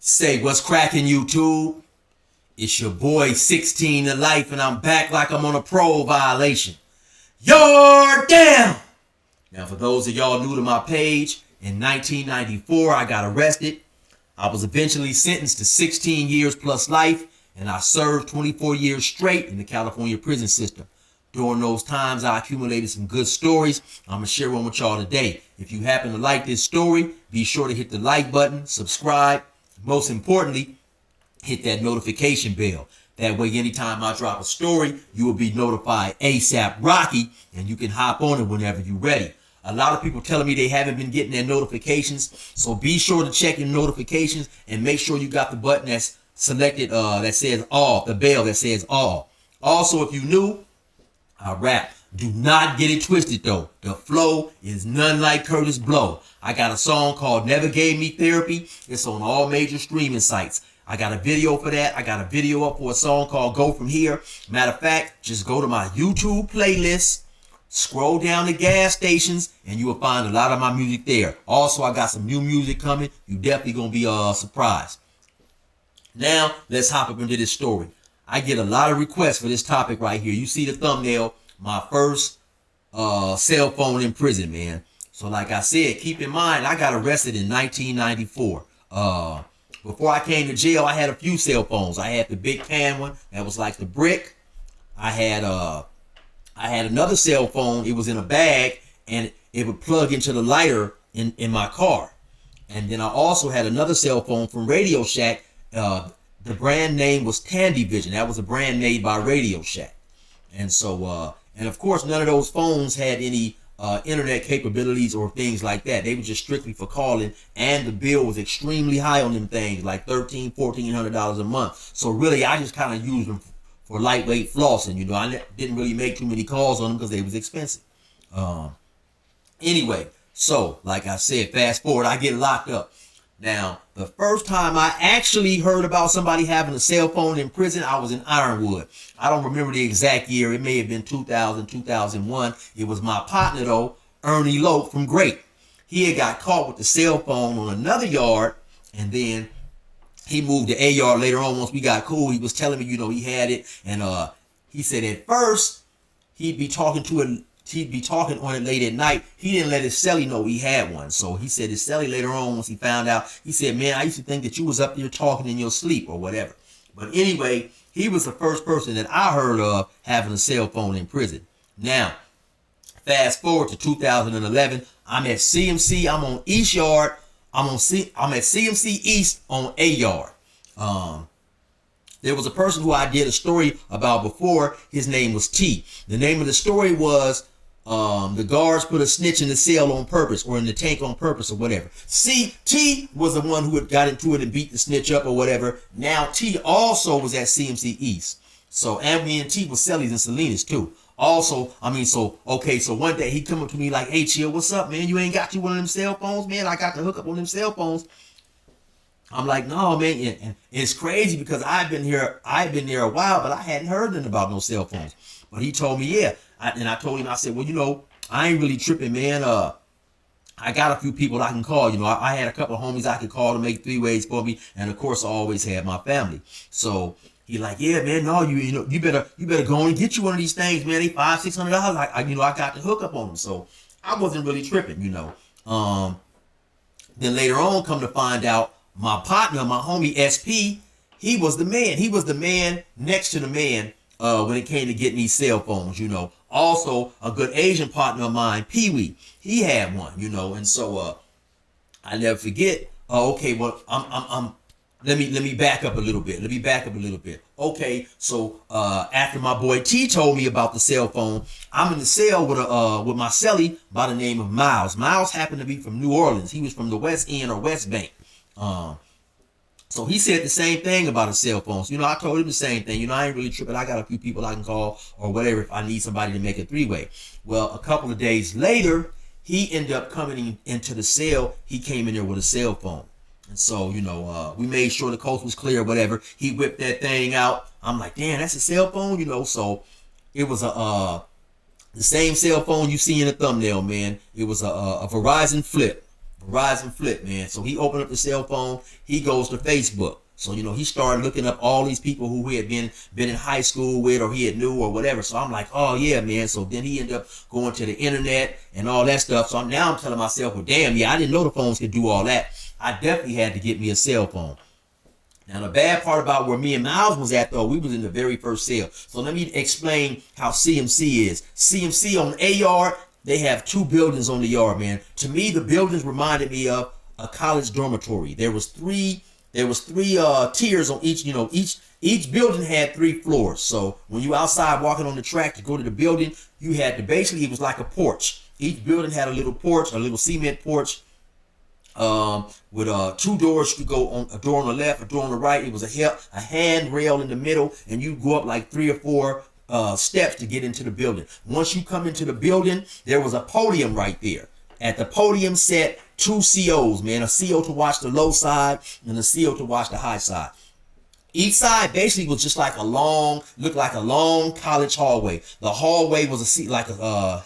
Say what's cracking, YouTube? It's your boy 16 to life, and I'm back like I'm on a parole violation. You're down. Now, for those of y'all new to my page, in 1994 I got arrested. I was eventually sentenced to 16 years plus life, and I served 24 years straight in the California prison system. During those times, I accumulated some good stories. I'm going to share one with y'all today. If you happen to like this story, be sure to hit the like button, subscribe. Most importantly, hit that notification bell. That way, anytime I drop a story, you will be notified ASAP Rocky, and you can hop on it whenever you're ready. A lot of people telling me they haven't been getting their notifications, so be sure to check your notifications and make sure you got the button that's selected that says all, the bell that says all. Also, if you're new, I rap. Do not get it twisted though. The flow is none like Curtis Blow. I got a song called Never Gave Me Therapy. It's on all major streaming sites. I got a video for that. I got a video up for a song called Go From Here. Matter of fact, just go to my YouTube playlist, scroll down the gas stations, and you will find a lot of my music there. Also, I got some new music coming. You definitely gonna be surprised. Now, let's hop up into this story. I get a lot of requests for this topic right here. You see the thumbnail, my first cell phone in prison, man. So like I said, keep in mind, I got arrested in 1994. Before I came to jail, I had a few cell phones. I had the big pan one that was like the brick. I had another cell phone. It was in a bag, and it would plug into the lighter in my car. And then I also had another cell phone from Radio Shack. The brand name was Tandy Vision. That was a brand made by Radio Shack. And so, and of course, none of those phones had any internet capabilities or things like that. They were just strictly for calling, and the bill was extremely high on them things, like $1,400 a month. So really, I just kind of used them for lightweight flossing. You know, I didn't really make too many calls on them because they was expensive. Anyway, so like I said, fast forward, I get locked up. Now, the first time I actually heard about somebody having a cell phone in prison, I was in Ironwood. I don't remember the exact year. It may have been 2000, 2001. It was my partner, though, Ernie Loke from Great. He had got caught with the cell phone on another yard, and then he moved to A yard later on. Once we got cool, he was telling me, you know, he had it, and he said at first he'd be talking on it late at night. He didn't let his cellie know he had one. So he said his cellie later on, once he found out, he said, man, I used to think that you was up there talking in your sleep or whatever. But anyway, he was the first person that I heard of having a cell phone in prison. Now, fast forward to 2011, I'm at CMC. I'm on East Yard. I'm at CMC East on A Yard. There was a person who I did a story about before. His name was T. The name of the story was the guards put a snitch in the cell on purpose, or in the tank on purpose, or whatever. See, T was the one who had got into it and beat the snitch up or whatever. Now T also was at CMC East. So, and me and T was Cellies and Salinas too. Also, so one day he come up to me like, hey, Chill, what's up, man? You ain't got you one of them cell phones, man? I got the hook up on them cell phones. I'm like, no, man, and it's crazy because I've been there a while, but I hadn't heard nothing about no cell phones. But he told me, yeah. And I told him, I said, well, you know, I ain't really tripping, man. I got a few people I can call. You know, I had a couple of homies I could call to make three ways for me. And of course, I always had my family. So he like, yeah, man, no, you better go and get you one of these things, man. They $500-$600. I got the hook up on them. So I wasn't really tripping, you know. Then later on, come to find out, my partner, my homie SP, he was the man. He was the man next to the man when it came to getting these cell phones, you know. Also, a good Asian partner of mine, Pee Wee, he had one, you know. And so I never forget. Okay, well, let me back up a little bit. Okay, so after my boy T told me about the cell phone, I'm in the cell with my cellie by the name of Miles. Miles happened to be from New Orleans. He was from the West End or West Bank. So he said the same thing about his cell phones. You know, I told him the same thing. You know, I ain't really tripping. I got a few people I can call or whatever if I need somebody to make a three-way. Well, a couple of days later, he ended up coming into the cell. He came in there with a cell phone. And so, you know, we made sure the coast was clear, whatever. He whipped that thing out. I'm like, damn, that's a cell phone, you know. So it was the same cell phone you see in the thumbnail, man. It was a Verizon Flip. Verizon flip, man. So he opened up the cell phone. He goes to Facebook. So, you know, he started looking up all these people who he had been in high school with, or he had knew, or whatever. So I'm like, oh yeah, man. So then he ended up going to the internet and all that stuff. So I'm telling myself, well, damn, yeah, I didn't know the phones could do all that. I definitely had to get me a cell phone. Now, the bad part about where me and Miles was at, though, we was in the very first sale. So let me explain how CMC is. CMC on A yard, they have 2 buildings on the yard, man. To me, the buildings reminded me of a college dormitory. There was three tiers on each, you know, each building had 3 floors. So when you outside walking on the track to go to the building, you had to basically, it was like a porch. Each building had a little porch, a little cement porch, with 2 doors. You could go on, a door on the left, a door on the right. It was a handrail in the middle, and you go up like 3 or 4 steps to get into the building. Once you come into the building, there was a podium right there. At the podium sat 2 COs, man, a CO to watch the low side and a CO to watch the high side. Each side basically was just like looked like a long college hallway. The hallway was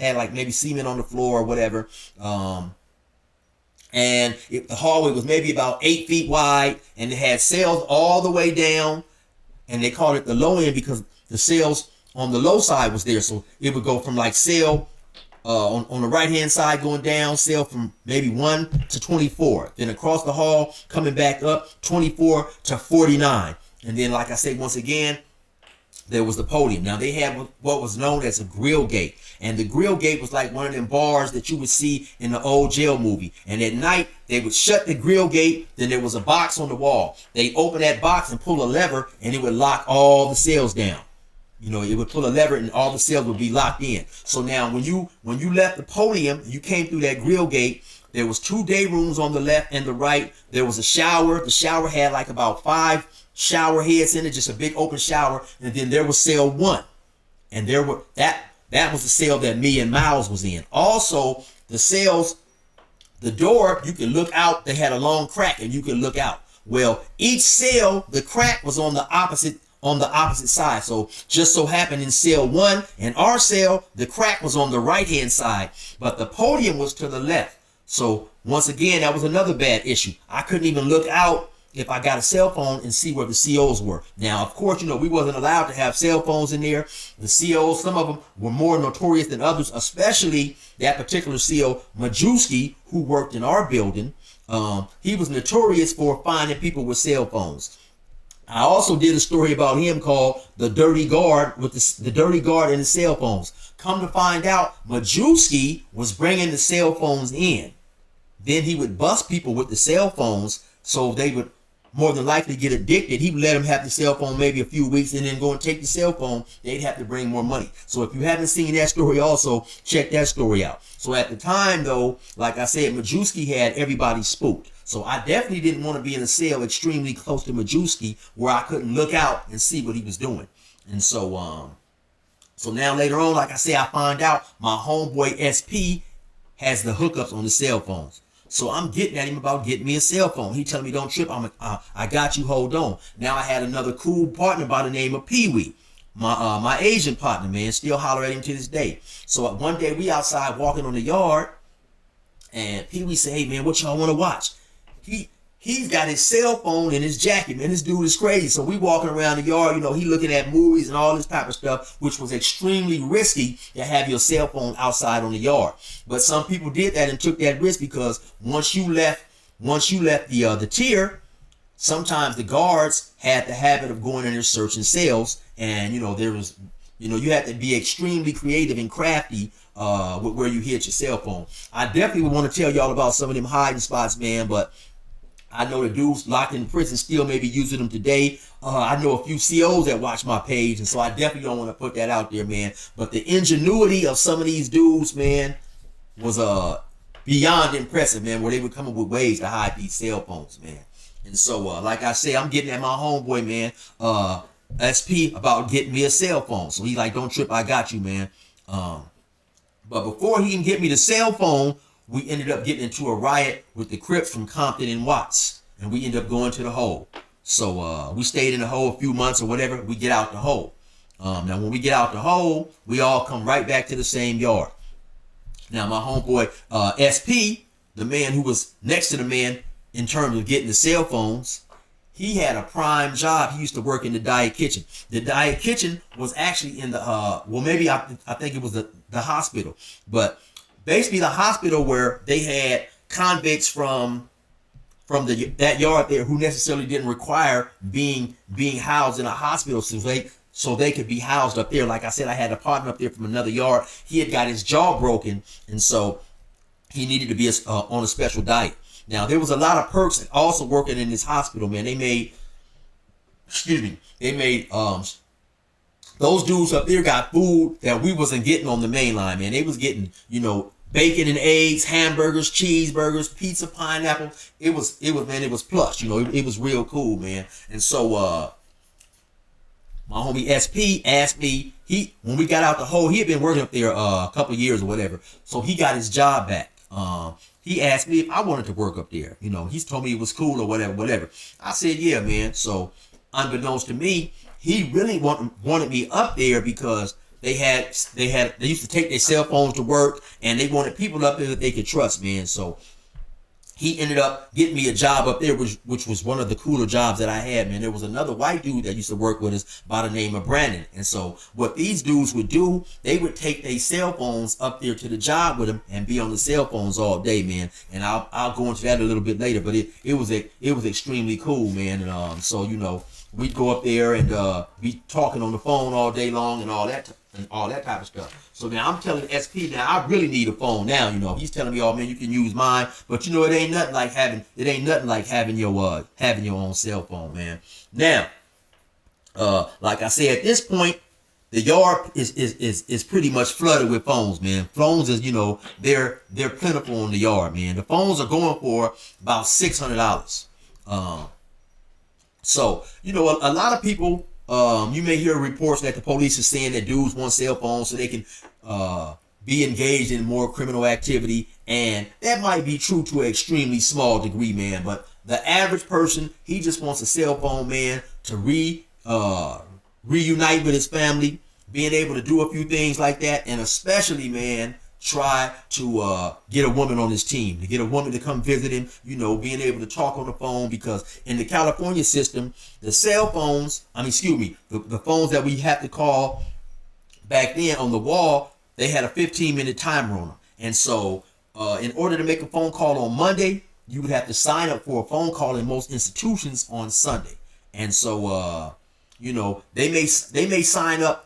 had like maybe cement on the floor or whatever. And the hallway was maybe about 8 feet wide, and it had cells all the way down, and they called it the low end because the cells on the low side was there. So it would go from like cell on the right hand side going down, cell from maybe 1 to 24, then across the hall coming back up 24 to 49, and then, like I said, once again, there was the podium. Now they had what was known as a grill gate, and the grill gate was like one of them bars that you would see in the old jail movie. And at night they would shut the grill gate. Then there was a box on the wall. They open that box and pull a lever, and it would lock all the cells down. You know, it would pull a lever and all the cells would be locked in. So now when you left the podium, you came through that grill gate. There was 2 day rooms on the left and the right. There was a shower. The shower had like about 5 shower heads in it, just a big open shower. And then there was cell 1, and there were that was the cell that me and Miles was in. Also, the cells, the door, you can look out. They had a long crack, and you can look out. Well, each cell, the crack was on the opposite side. So just so happened in cell 1 and our cell, the crack was on the right hand side, but the podium was to the left. So once again, that was another bad issue. I couldn't even look out if I got a cell phone and see where the COs were. Now, of course, you know, we wasn't allowed to have cell phones in there. The COs, some of them were more notorious than others, especially that particular CO, Majewski, who worked in our building. He was notorious for finding people with cell phones. I also did a story about him called the Dirty Guard, with the Dirty Guard and the cell phones. Come to find out, Majewski was bringing the cell phones in. Then he would bust people with the cell phones, so they would more than likely get addicted. He would let them have the cell phone maybe a few weeks and then go and take the cell phone. They'd have to bring more money. So if you haven't seen that story also, check that story out. So at the time, though, like I said, Majewski had everybody spooked. So I definitely didn't want to be in a cell extremely close to Majewski where I couldn't look out and see what he was doing. And so now later on, like I say, I find out my homeboy SP has the hookups on the cell phones. So I'm getting at him about getting me a cell phone. He telling me, don't trip. I got you. Hold on. Now I had another cool partner by the name of Pee-wee. My Asian partner, man. Still holler at him to this day. So one day we outside walking on the yard, and Pee-wee say, hey, man, what y'all want to watch? He's got his cell phone in his jacket, man. This dude is crazy. So we walking around the yard, you know, he looking at movies and all this type of stuff, which was extremely risky to have your cell phone outside on the yard. But some people did that and took that risk because once you left the tier, sometimes the guards had the habit of going in there searching cells, and you know you had to be extremely creative and crafty with where you hid your cell phone. I definitely would want to tell y'all about some of them hiding spots, man, but I know the dudes locked in prison still may be using them today. I know a few COs that watch my page, and so I definitely don't want to put that out there, man. But the ingenuity of some of these dudes, man, was beyond impressive, man, where they would come up with ways to hide these cell phones, man. And so, like I say, I'm getting at my homeboy, man, SP, about getting me a cell phone. So he's like, don't trip, I got you, man. But before he can get me the cell phone, we ended up getting into a riot with the Crips from Compton and Watts, and we ended up going to the hole. So we stayed in the hole a few months or whatever. We get out the hole. Now when we get out the hole, we all come right back to the same yard. Now my homeboy SP, the man who was next to the man in terms of getting the cell phones, he had a prime job. He used to work in the diet kitchen. The diet kitchen was actually in the well, maybe I think it was the hospital, but basically the hospital where they had convicts from that yard there who necessarily didn't require being housed in a hospital, so they could be housed up there. Like I said, I had a partner up there from another yard. He had got his jaw broken, and so he needed to be on a special diet. Now, there was a lot of perks also working in this hospital, man. They made those dudes up there got food that we wasn't getting on the main line, man. They was getting, bacon and eggs, hamburgers, cheeseburgers, pizza, pineapple. It was plush, it was real cool, man. And so, my homie SP asked me, when we got out the hole, he had been working up there a couple of years or whatever. So he got his job back. He asked me if I wanted to work up there. He's told me it was cool or whatever. I said, yeah, man. So unbeknownst to me, he really wanted me up there because they used to take their cell phones to work, and they wanted people up there that they could trust, man. So he ended up getting me a job up there, which was one of the cooler jobs that I had, man. There was another white dude that used to work with us by the name of Brandon. And so what these dudes would do, they would take their cell phones up there to the job with them and be on the cell phones all day, man. And I'll go into that a little bit later, but it was extremely cool, man. And so we'd go up there and be talking on the phone all day long and all that type of stuff. So now I'm telling SP now I really need a phone now. He's telling me, oh man, you can use mine, but it ain't nothing like having your own cell phone, man. Now, like I said, at this point, the yard is pretty much flooded with phones, man. Phones is they're plentiful in the yard, man. The phones are going for about $600. So a lot of people. You may hear reports that the police is saying that dudes want cell phones so they can be engaged in more criminal activity, and that might be true to an extremely small degree, man. But the average person, he just wants a cell phone, man, to reunite with his family, being able to do a few things like that, and especially, man, try to get a woman on his team, to get a woman to come visit him, being able to talk on the phone, because in the California system, the cell phones, the phones that we have to call back then on the wall, they had a 15-minute timer on them. And so in order to make a phone call on Monday, you would have to sign up for a phone call in most institutions on Sunday. And so, they may start signing up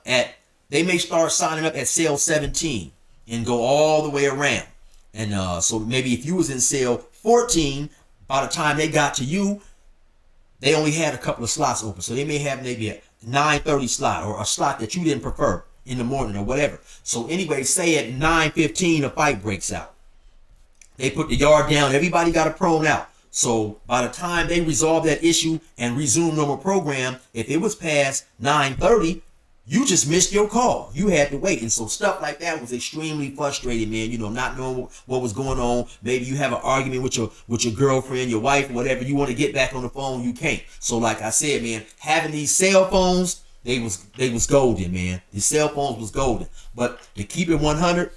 at cell 17 and go all the way around. And so maybe if you was in cell 14, by the time they got to you, they only had a couple of slots open. So they may have maybe a 9:30 slot or a slot that you didn't prefer in the morning or whatever. So anyway, say at 9:15 a fight breaks out. They put the yard down. Everybody got a prone out. So by the time they resolve that issue and resume normal program, if it was past 9:30, you just missed your call. You had to wait. And so stuff like that was extremely frustrating, man. Not knowing what was going on. Maybe you have an argument with your girlfriend, your wife, whatever. You want to get back on the phone, you can't. So like I said, man, having these cell phones, they was golden, man. The cell phones was golden. But to keep it 100,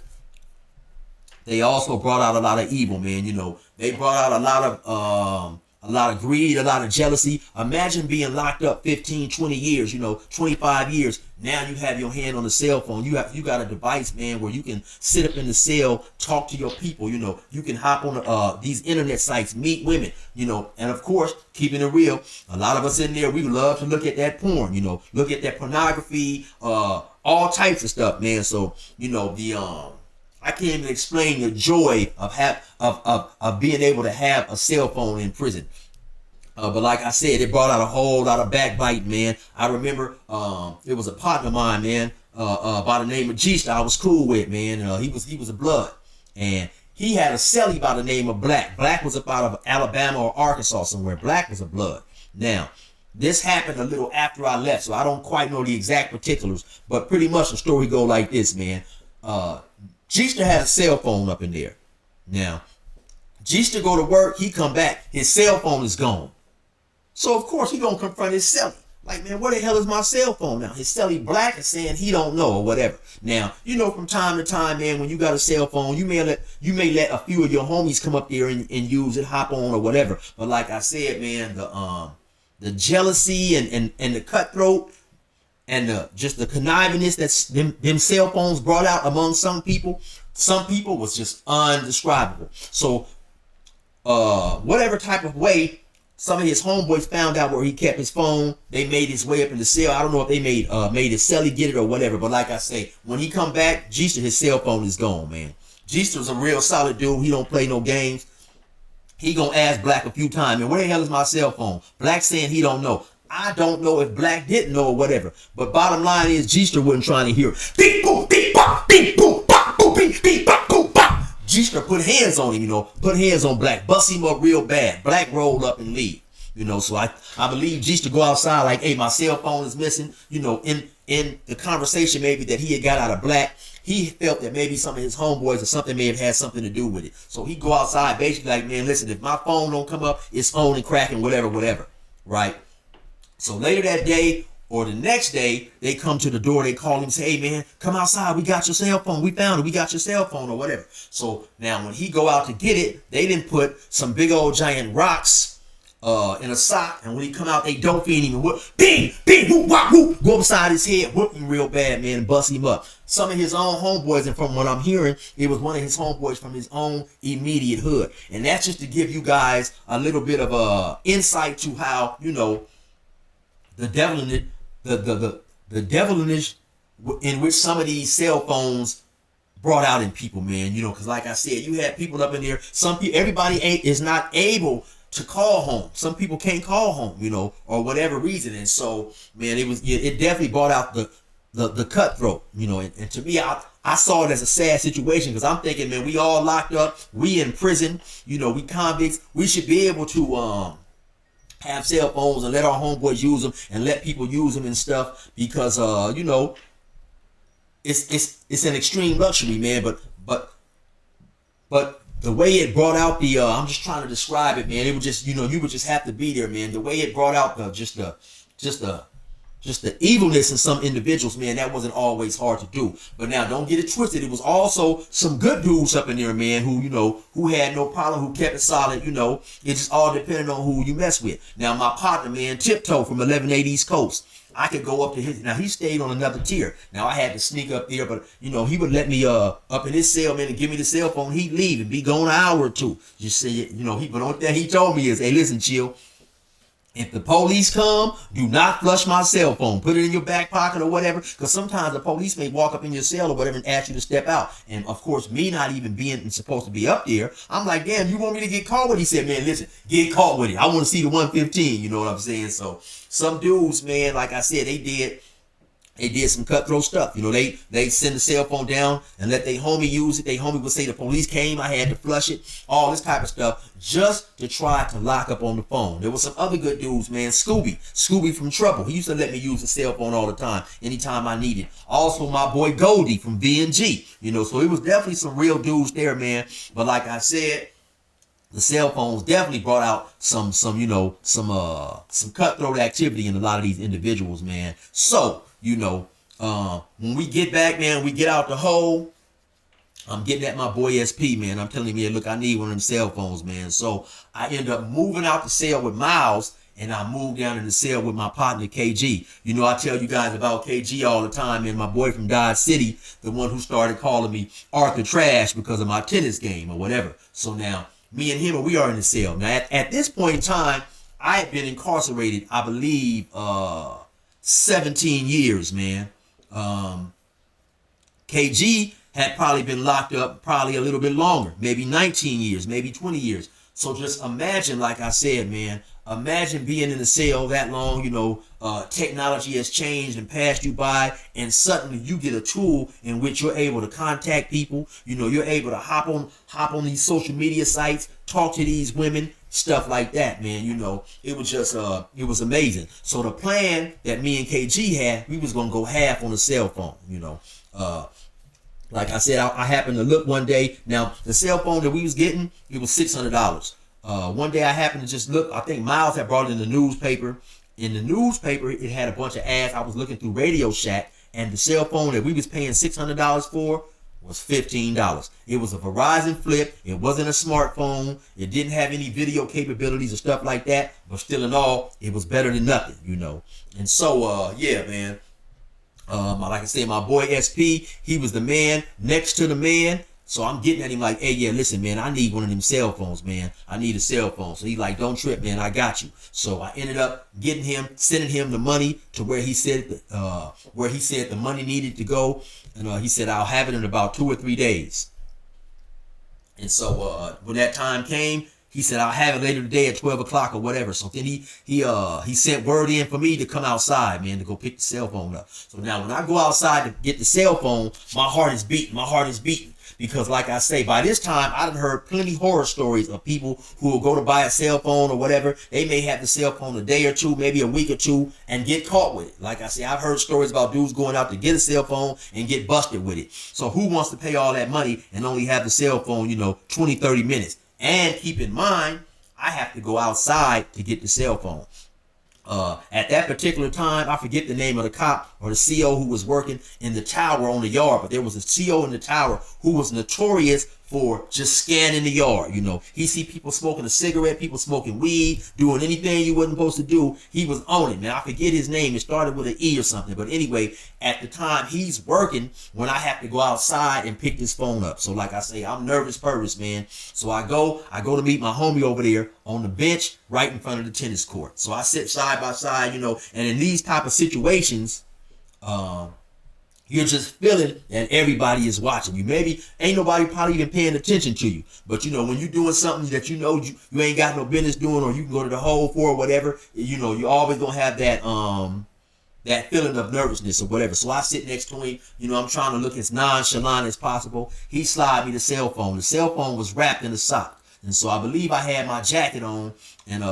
they also brought out a lot of evil, man. They brought out a lot of greed, a lot of jealousy. Imagine being locked up 15, 20 years, 25 years. Now you have your hand on the cell phone. You got a device, man, where you can sit up in the cell, talk to your people. You can hop on these internet sites, meet women, and of course, keeping it real, a lot of us in there, we love to look at that porn, look at that pornography, all types of stuff, man. So, I can't even explain the joy of being able to have a cell phone in prison. But like I said, it brought out a whole lot of backbiting, man. I remember it was a partner of mine, man, by the name of G-Star I was cool with, man. He was a blood. And he had a cellie by the name of Black. Black was up out of Alabama or Arkansas somewhere. Black was a blood. Now, this happened a little after I left, so I don't quite know the exact particulars. But pretty much the story go like this, man. G-Star had a cell phone up in there. Now, G-Star go to work, he come back, his cell phone is gone. So of course he gonna confront his cellie. Like, man, where the hell is my cell phone now? His celly black is saying he don't know or whatever. Now, you know, from time to time, man, when you got a cell phone, you may let a few of your homies come up there and use it, hop on or whatever. But like I said, man, the jealousy and the cutthroat and just the connivingness that's them cell phones brought out among some people was just undescribable. So whatever type of way some of his homeboys found out where he kept his phone, they made his way up in the cell. I don't know if they made his celly get it or whatever, but like I say, when he come back, G-Ster, his cell phone is gone, man. G-Ster's a real solid dude. He don't play no games. He gonna ask Black a few times, man, where the hell is my cell phone? Black saying he don't know. I don't know if Black didn't know or whatever, but bottom line is G-Ster wasn't trying to hear beep boop beep bop beep boop bop boop beep beep bop boop bop. G-Ster put hands on him, you know, put hands on Black, bust him up real bad. Black rolled up and leave, you know. So I believe G-Ster go outside like, hey, my cell phone is missing, you know. In the conversation maybe that he had got out of Black, he felt that maybe some of his homeboys or something may have had something to do with it. So he go outside basically like, man, listen, if my phone don't come up, it's on and cracking, whatever, right? So later that day or the next day, they come to the door, they call him and say, hey man, come outside, we got your cell phone, we found it, we got your cell phone or whatever. So now when he go out to get it, they didn't put some big old giant rocks in a sock, and when he come out, they don't feed him and whoop, bing, bing, whoop, whoop, whoop, go upside his head, whoop him real bad, man, and bust him up. Some of his own homeboys, and from what I'm hearing, it was one of his homeboys from his own immediate hood. And that's just to give you guys a little bit of insight to how, you know, the devilish in which some of these cell phones brought out in people, man. You know, because like I said, you had people up in there. Some people, everybody is not able to call home. Some people can't call home, you know, or whatever reason. And so, man, it definitely brought out the cutthroat, you know. And to me, I saw it as a sad situation because I'm thinking, man, we all locked up, we in prison, you know, we convicts. We should be able to have cell phones and let our homeboys use them and let people use them and stuff because you know, it's an extreme luxury, man. But the way it brought out the I'm just trying to describe it, man. It would just, you know, you would just have to be there, man. The way it brought out just the evilness in some individuals, man, that wasn't always hard to do. But now don't get it twisted. It was also some good dudes up in there, man, who, you know, who had no problem, who kept it solid, you know. It just all depended on who you mess with. Now my partner, man, Tiptoe from 1180 East Coast, I could go up to his, now he stayed on another tier. Now I had to sneak up there, but you know, he would let me up in his cell, man, and give me the cell phone. He'd leave and be gone an hour or two. Just say, you know, but on that he told me is, hey, listen, chill. If the police come, do not flush my cell phone. Put it in your back pocket or whatever, because sometimes the police may walk up in your cell or whatever and ask you to step out. And of course, me not even being supposed to be up there, I'm like, damn, you want me to get caught with it? He said, man, listen, get caught with it. I want to see the 115. You know what I'm saying? So some dudes, man, like I said, they did some cutthroat stuff. You know, they send the cell phone down and let their homie use it. Their homie would say the police came, I had to flush it, all this type of stuff, just to try to lock up on the phone. There was some other good dudes, man. Scooby from Trouble. He used to let me use the cell phone all the time, anytime I needed. Also, my boy Goldie from V&G. You know, so it was definitely some real dudes there, man. But like I said, the cell phones definitely brought out some cutthroat activity in a lot of these individuals, man. So, you know, when we get back, man, we get out the hole. I'm getting at my boy SP, man. I'm telling him, look, I need one of them cell phones, man. So I end up moving out the cell with Miles, and I moved down in the cell with my partner, KG. You know, I tell you guys about KG all the time, man. My boy from Dodge City, the one who started calling me Arthur Trash because of my tennis game or whatever. So now, me and him, we are in the cell. Now, at this point in time, I had been incarcerated, I believe, 17 years, man. KG had probably been locked up probably a little bit longer, maybe 19 years, maybe 20 years. So just imagine, like I said, man, imagine being in the cell that long, you know, technology has changed and passed you by, and suddenly you get a tool in which you're able to contact people. You know, you're able to hop on these social media sites, talk to these women, stuff like that, man. You know, it was just, it was amazing. So the plan that me and KG had, we was going to go half on the cell phone, you know. Like I said, I happened to look one day. Now, the cell phone that we was getting, it was $600. One day I happened to just look. I think Miles had brought it in the newspaper, in the newspaper, it had a bunch of ads. I was looking through Radio Shack, and the cell phone that we was paying $600 for was $15. It was a Verizon flip. It wasn't a smartphone. It didn't have any video capabilities or stuff like that. But still in all, it was better than nothing, you know. And so, yeah, man. Like I said, my boy SP, he was the man next to the man. So I'm getting at him like, hey, yeah, listen, man, I need one of them cell phones, man. I need a cell phone. So he's like, don't trip, man. I got you. So I ended up sending him the money to where he said the money needed to go. And he said, I'll have it in about 2 or 3 days. And so when that time came, he said, I'll have it later today at 12 o'clock or whatever. So then he sent word in for me to come outside, man, to go pick the cell phone up. So now when I go outside to get the cell phone, my heart is beating. My heart is beating. Because like I say, by this time, I've heard plenty horror stories of people who will go to buy a cell phone or whatever. They may have the cell phone a day or two, maybe a week or two, and get caught with it. Like I say, I've heard stories about dudes going out to get a cell phone and get busted with it. So who wants to pay all that money and only have the cell phone, 20, 30 minutes? And keep in mind, I have to go outside to get the cell phone. At that particular time, I forget the name of the cop or the CO who was working in the tower on the yard, but there was a CO in the tower who was notorious for just scanning the yard. He see people smoking a cigarette, people smoking weed, doing anything you wasn't supposed to do. He was on it, man. I forget his name. It started with an E or something. But anyway, at the time he's working when I have to go outside and pick this phone up. So like I say, I'm nervous, man. So I go to meet my homie over there on the bench right in front of the tennis court. So I sit side by side, and in these type of situations, you're just feeling that everybody is watching you. Maybe ain't nobody probably even paying attention to you. But, when you're doing something that you ain't got no business doing, or you can go to the hole for or whatever, you always going to have that feeling of nervousness or whatever. So I sit next to him. I'm trying to look as nonchalant as possible. He slide me the cell phone. The cell phone was wrapped in a sock. And so I believe I had my jacket on, and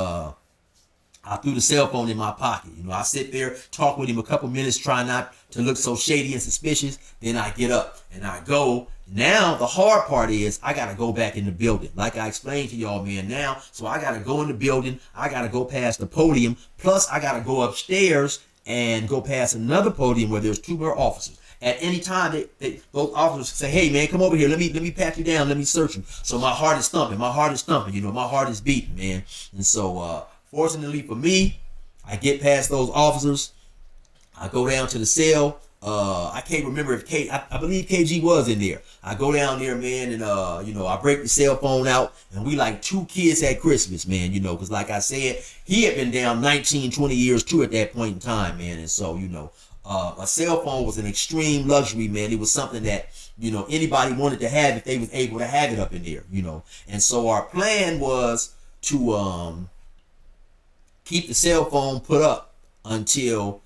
I threw the cell phone in my pocket. I sit there, talk with him a couple minutes, try not to look so shady and suspicious. Then I get up and I go. Now, the hard part is I got to go back in the building. Like I explained to y'all, man, now. So I got to go in the building. I got to go past the podium. Plus, I got to go upstairs and go past another podium where there's 2 more officers. At any time, those officers say, hey, man, come over here. Let me pat you down. Let me search you. So my heart is thumping. My heart is beating, man. And so, fortunately for me, I get past those officers. I go down to the cell. I can't remember if I believe KG was in there. I go down there, man, and I break the cell phone out, and we like 2 kids at Christmas, man, because like I said, he had been down 19, 20 years too at that point in time, man. And so, a cell phone was an extreme luxury, man. It was something that, anybody wanted to have if they was able to have it up in there, And so our plan was to keep the cell phone put up until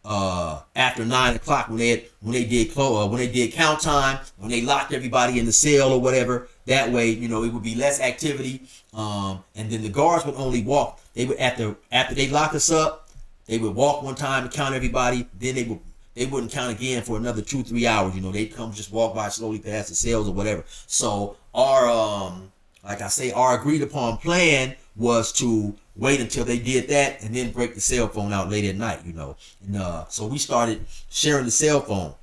after 9 o'clock when they did count time, when they locked everybody in the cell or whatever. That way, it would be less activity. And then the guards would only walk. They would after they locked us up, they would walk one time and count everybody. Then they wouldn't count again for another 2-3 hours. They'd come just walk by slowly past the cells or whatever. So our like I say, our agreed upon plan was to wait until they did that and then break the cell phone out late at night, And so we started sharing the cell phone.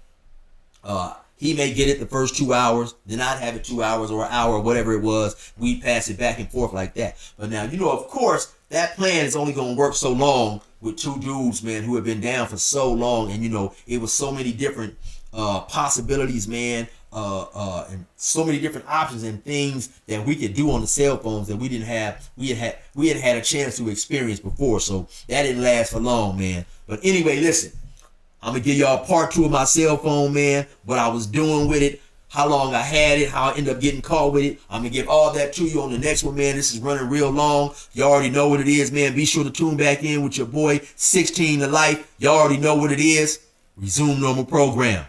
He may get it the first 2 hours, then I'd have it 2 hours or an hour or whatever it was. We'd pass it back and forth like that. But now, of course, that plan is only going to work so long with 2 dudes, man, who have been down for so long. And, it was so many different possibilities, man. And so many different options and things that we could do on the cell phones that we didn't have. We had a chance to experience before, so that didn't last for long, man. But anyway, listen, I'm gonna give y'all part 2 of my cell phone, man. What I was doing with it, how long I had it, how I ended up getting caught with it. I'm gonna give all that to you on the next one, man. This is running real long. You already know what it is, man. Be sure to tune back in with your boy 16 to Life. You already know what it is. Resume normal program.